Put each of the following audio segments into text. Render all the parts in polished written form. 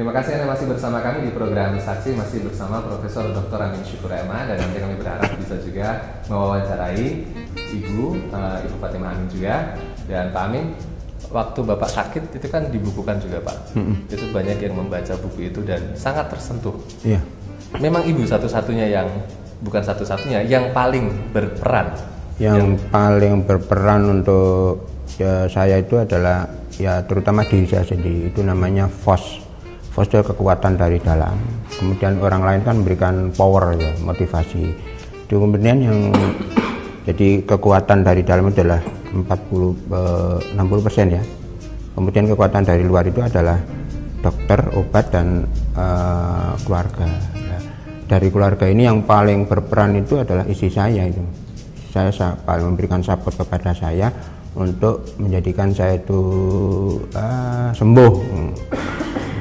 Terima kasih Anda masih bersama kami di program Saksi, masih bersama Profesor Dr. Amin Syukur Ema, dan nanti kami berharap bisa juga mewawancarai Ibu Fatimah Amin juga. Dan Pak Amin, waktu Bapak sakit itu kan dibukukan juga Pak. Itu banyak yang membaca buku itu dan sangat tersentuh. Iya. Memang Ibu satu-satunya yang, bukan satu-satunya, yang paling berperan. Yang paling berperan untuk saya itu adalah ya terutama diri saya sendiri, itu namanya FOS. FOS itu kekuatan dari dalam. Kemudian orang lain kan memberikan power ya, motivasi. Itu kemudian yang jadi kekuatan dari dalam adalah 60% ya. Kemudian kekuatan dari luar itu adalah dokter, obat, dan keluarga. Ya. Dari keluarga ini yang paling berperan itu adalah istri saya itu. Saya paling memberikan support kepada saya untuk menjadikan saya itu sembuh.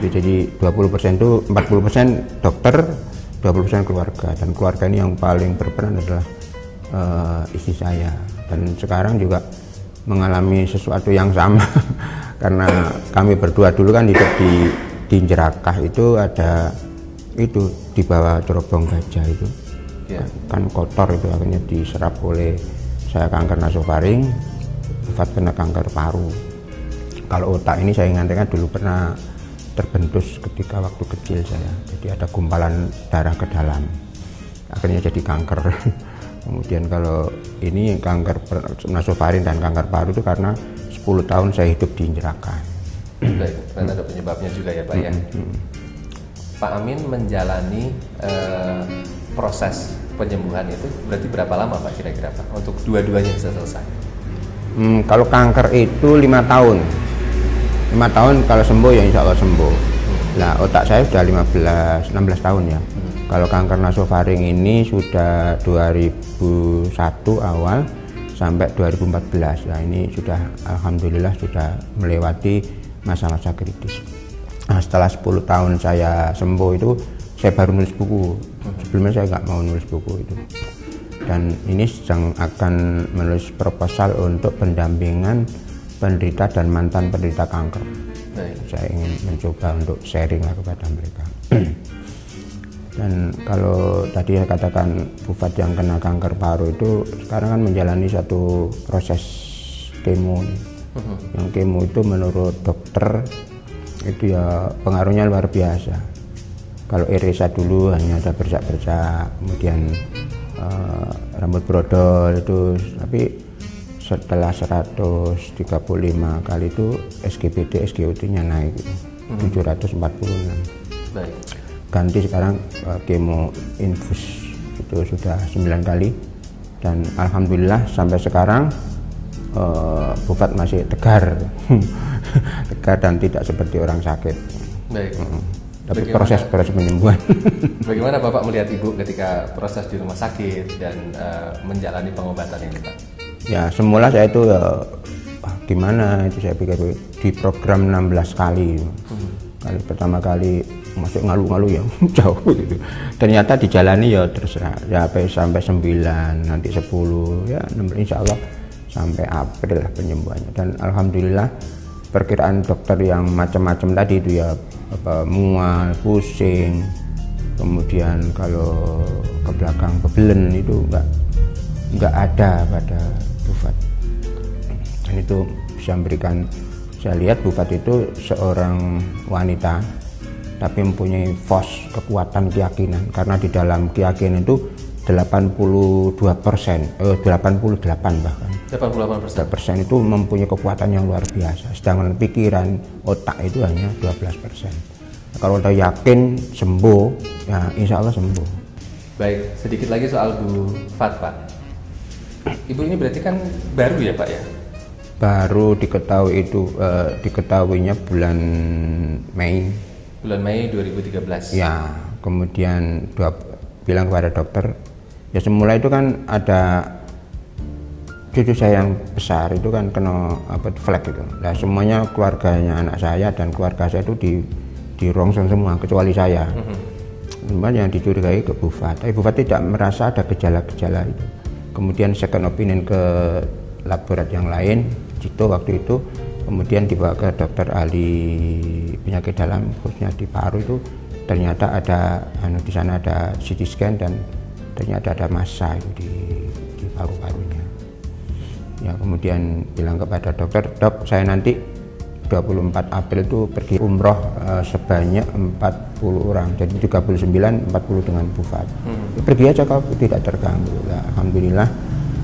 Jadi 20% itu 40% dokter, 20% keluarga, dan keluarga ini yang paling berperan adalah istri saya. Dan sekarang juga mengalami sesuatu yang sama karena kami berdua dulu kan hidup di Jerakah, itu ada itu di bawah cerobong gajah itu. Kan kotor, itu akhirnya diserap oleh saya kanker nasofaring, Bufat kena kanker paru. Kalau otak ini saya ingatkan dulu pernah terbentus ketika waktu kecil saya, jadi ada gumpalan darah ke dalam, akhirnya jadi kanker. Kemudian kalau ini kanker nasofaring dan kanker paru itu karena 10 tahun saya hidup di Jerakah. Baik, karena ada penyebabnya juga ya Pak ya. Pak Amin menjalani proses penyembuhan itu berarti berapa lama Pak kira-kira Pak untuk dua-duanya bisa selesai? Kalau kanker itu 5 tahun. 5 tahun kalau sembuh ya insya Allah sembuh. Nah, otak saya sudah 16 tahun ya. Kalau kanker nasofaring ini sudah 2001 awal sampai 2014. Nah, ini sudah alhamdulillah sudah melewati masa-masa kritis. Nah, setelah 10 tahun saya sembuh itu saya baru nulis buku. Sebelumnya saya nggak mau nulis buku itu. Dan ini sedang akan menulis proposal untuk pendampingan penderita dan mantan penderita kanker. Baik. Saya ingin mencoba untuk sharing lah kepada mereka. Dan kalau tadi saya katakan Bufat yang kena kanker paru itu sekarang kan menjalani satu proses kemo. Yang kemo itu menurut dokter itu ya pengaruhnya luar biasa. Kalau Iresa dulu hanya ada bercak-bercak, kemudian rambut brodol itu, tapi setelah 135 kali itu SGBT, SGOT-nya naik 746. Baik. Ganti sekarang kemo infus itu sudah 9 kali, dan alhamdulillah sampai sekarang Bufat masih tegar. Tegar dan tidak seperti orang sakit. Baik. Tapi proses penyembuhan. Bagaimana Bapak melihat Ibu ketika proses di rumah sakit dan menjalani pengobatan ini Pak? Ya semula saya itu gimana itu, saya pikir di program 16 kali. Kali pertama kali masuk ngalu-ngalu ya jauh gitu. Ternyata dijalani ya terserah ya sampai 9, nanti 10 ya, insya Allah sampai April lah penyembuhannya. Dan alhamdulillah perkiraan dokter yang macam-macam tadi itu ya mual, pusing, kemudian kalau ke belakang bebelen itu nggak ada pada Bufat. Dan itu bisa memberikan, saya lihat Bufat itu seorang wanita tapi mempunyai force, kekuatan keyakinan, karena di dalam keyakinan itu 88 bahkan 88% itu mempunyai kekuatan yang luar biasa, sedangkan pikiran, otak itu hanya 12%. Kalau udah yakin sembuh ya insya Allah sembuh. Baik, sedikit lagi soal Bu Fat Pak. Ibu ini berarti kan baru ya Pak ya? Baru diketahui itu diketahuinya bulan Mei 2013 ya. Kemudian bilang kepada dokter ya, semula itu kan ada cucu saya yang besar itu kan kena flek itu. Nah semuanya keluarganya anak saya dan keluarga saya itu di rongsong semua kecuali saya. Cuman yang dicurigai ke Bufat, tapi Bufat tidak merasa ada gejala-gejala itu. Kemudian second opinion ke laboratorium yang lain, Cito waktu itu, Kemudian dibawa ke dokter ahli penyakit dalam, khususnya di paru itu ternyata ada di sana ada CT scan dan ternyata ada massa itu di paru-parunya. Ya, kemudian bilang kepada dokter, "Dok, saya nanti 24 April itu pergi umroh sebanyak 40 orang, jadi 39, 40 dengan Bufat. Pergi aja kau, tidak terganggu." Nah, alhamdulillah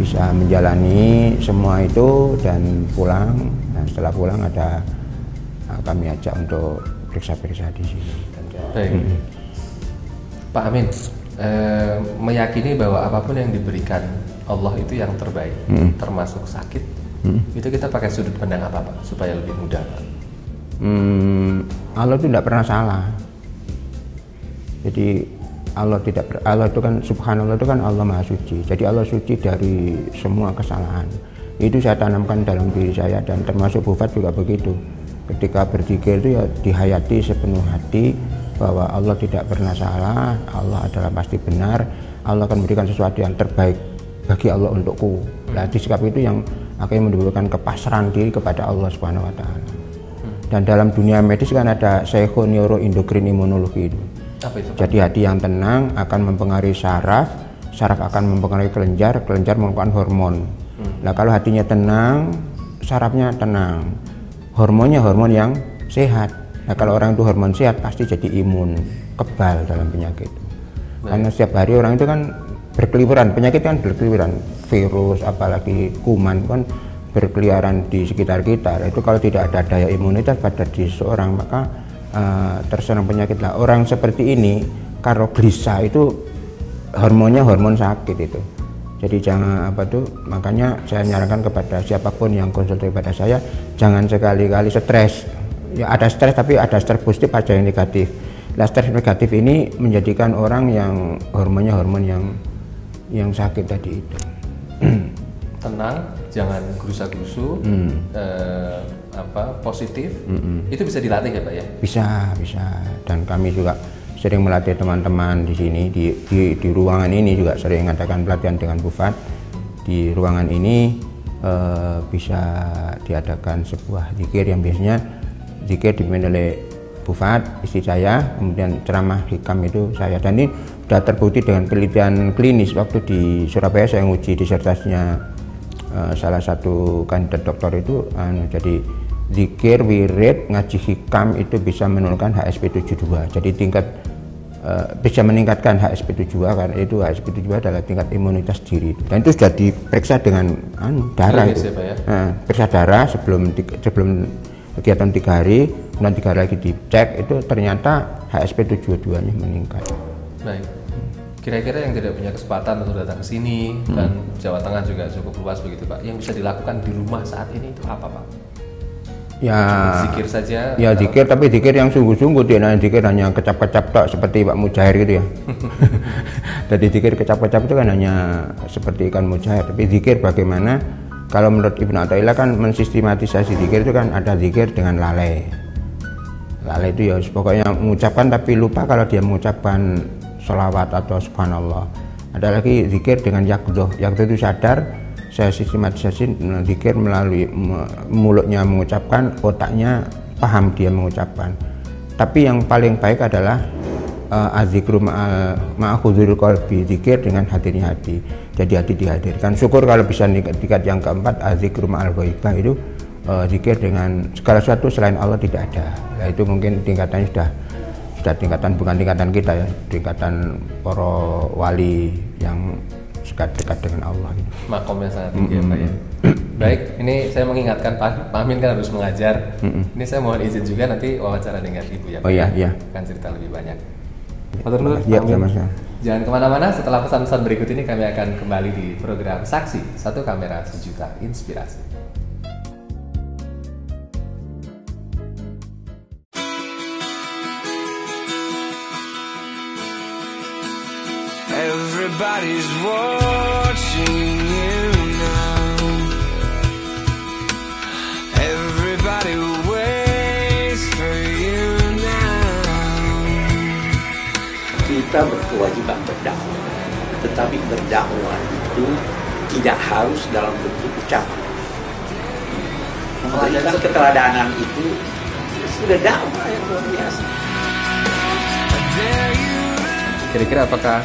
bisa menjalani semua itu dan pulang. Nah, setelah pulang ada kami ajak untuk periksa-periksa di sini. Baik. Pak Amin, meyakini bahwa apapun yang diberikan Allah itu yang terbaik, termasuk sakit. Itu kita pakai sudut pandang apa, Pak, supaya lebih mudah, Pak? Allah itu tidak pernah salah. Jadi Allah itu kan subhanallah, itu kan Allah Maha Suci. Jadi Allah suci dari semua kesalahan. Itu saya tanamkan dalam diri saya dan termasuk Bufat juga begitu. Ketika berzikir itu ya dihayati sepenuh hati bahwa Allah tidak pernah salah, Allah adalah pasti benar, Allah akan memberikan sesuatu yang terbaik bagi Allah untukku. Nah, di sikap itu yang akhirnya menimbulkan kepasrahan diri kepada Allah Subhanahu wa taala. Dan dalam dunia medis kan ada psikoneurokindokrin imunologi itu. Apa itu, Pak? Jadi hati yang tenang akan mempengaruhi saraf, saraf akan mempengaruhi kelenjar, kelenjar mengeluarkan hormon. Nah, kalau hatinya tenang, sarafnya tenang. Hormonnya hormon yang sehat. Nah, kalau orang itu hormon sehat pasti jadi imun, kebal dalam penyakit. Karena setiap hari orang itu kan berkeliweran, penyakit kan berkeliweran, virus apalagi kuman kan berkeliaran di sekitar kita. Itu kalau tidak ada daya imunitas pada diri seorang maka terserang penyakit lah. Orang seperti ini kalau gelisah itu hormonnya hormon sakit itu. Jadi jangan makanya saya nyarankan kepada siapapun yang konsultasi pada saya, jangan sekali-kali stres. Ya ada stres tapi ada stres positif, ada yang negatif. Nah, stres negatif ini menjadikan orang yang hormonnya hormon yang sakit tadi itu. Tenang, jangan gerusa-gerusu, positif. Itu bisa dilatih ya, Pak ya? Bisa. Dan kami juga sering melatih teman-teman di sini di ruangan ini juga sering mengadakan pelatihan dengan Bufat. Di ruangan ini bisa diadakan sebuah zikir yang biasanya zikir dipimpin oleh Bufat, istri saya, kemudian ceramah hikam itu saya. Dan ini sudah terbukti dengan penelitian klinis. Waktu di Surabaya saya nguji disertasinya salah satu kandidat doktor itu, jadi zikir, wirid, ngaji hikam itu bisa menurunkan HSP72. Jadi bisa meningkatkan HSP72 karena itu HSP72 adalah tingkat imunitas diri. Dan itu sudah diperiksa dengan darah itu. Periksa darah sebelum kegiatan 3 hari, kemudian 3 hari lagi dicek, itu ternyata HSP72-nya meningkat. Baik. Kira-kira yang tidak punya kesempatan untuk datang ke sini dan Jawa Tengah juga cukup luas begitu, Pak, yang bisa dilakukan di rumah saat ini itu apa, Pak? Ya, cukup zikir saja. Ya zikir, tapi zikir yang sungguh-sungguh, tidak zikir hanya kecap-kecap tok seperti Pak Mujair gitu ya. Jadi zikir kecap-kecap itu kan hanya seperti ikan mujair, tapi zikir bagaimana? Kalau menurut Ibnu Athaillah kan mensistematisasi zikir itu kan ada zikir dengan lalai. Lalai itu ya pokoknya mengucapkan tapi lupa kalau dia mengucapkan sholawat atau subhanallah. Ada lagi zikir dengan yakdoh. Yakdoh itu sadar, saya sistematisasi zikir melalui mulutnya mengucapkan, otaknya paham dia mengucapkan. Tapi yang paling baik adalah azikru ma'akhudhurul qalbi, zikir dengan hadirnya hati. Jadi hati dihadirkan. Syukur kalau bisa tingkat yang keempat, azikru ma'al ghaibah, itu zikir dengan segala sesuatu selain Allah tidak ada. Nah, itu mungkin tingkatannya sudah tingkatan, bukan tingkatan kita ya, tingkatan para wali yang dekat dengan Allah. Makomnya sangat tinggi ya, Pak ya. Baik, ini saya mengingatkan Pak Amin kan harus mengajar. Ini saya mohon izin juga nanti wawancara dengan Ibu ya, Pak. Oh iya. Kan cerita lebih banyak. Matur nuwun, Ya, Pak Amin. sama-sama. Jangan kemana-mana, setelah pesan-pesan berikut ini kami akan kembali di program Saksi, Satu Kamera Sejuta Inspirasi. Everybody's watching you now. Everybody waits for you now. Kita berkewajiban berdakwah, tetapi berdakwah itu tidak harus dalam bentuk ucapan. Memberikan keteladanan itu sudah dakwah yang luar biasa. Kira-kira apakah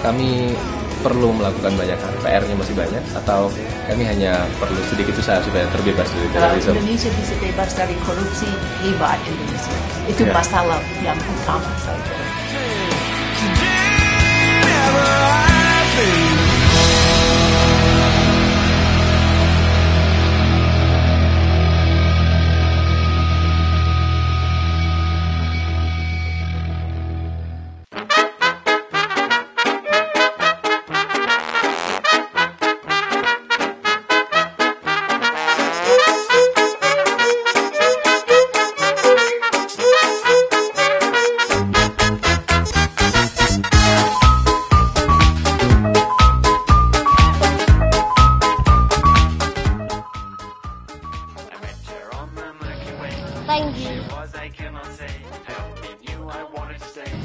kami perlu melakukan banyak hal, PR-nya masih banyak, atau kami hanya perlu sedikit usaha supaya terbebas dari Kalau terorisme? Indonesia bisa bebas dari korupsi, hebat Indonesia. Itu Ya. masalah yang utama saja. Thank you.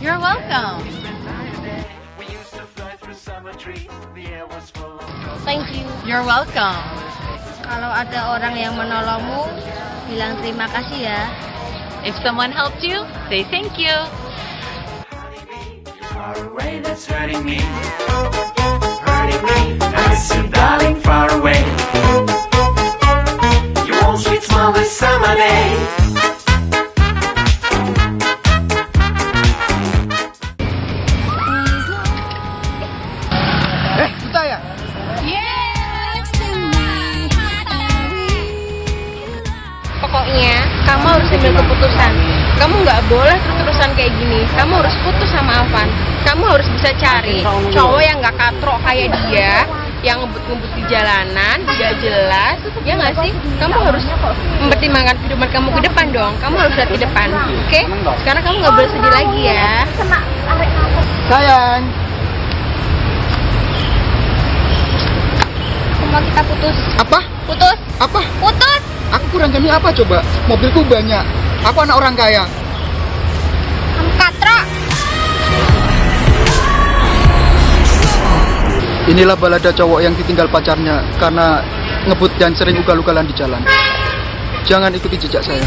You're welcome. Thank you. You're welcome. Kalau ada orang yang menolongmu, bilang terima kasih ya. If someone helped you, say thank you. Far away, that's hurting me. Hurting me. I miss you, darling, far away. You won't sweet smile this summer day. Pokoknya, kamu harus ambil keputusan. Kamu nggak boleh terus-terusan kayak gini. Kamu harus putus sama Afan. Kamu harus bisa cari cowok yang nggak katrok kayak dia, yang ngebut-ngebut di jalanan, nggak jelas. Ya nggak sih? Kamu harus mempertimbangkan kehidupan kamu ke depan dong. Kamu harus lihat ke depan, oke? Sekarang kamu nggak boleh sedih lagi ya. Sayang, Mau kita putus? apa? Putus? Apa? Putus? Aku kurang gini apa coba? Mobilku banyak. Aku anak orang kaya. Kamu katrok. Inilah balada cowok yang ditinggal pacarnya karena ngebut dan sering ugal-ugalan di jalan. Jangan ikuti jejak saya.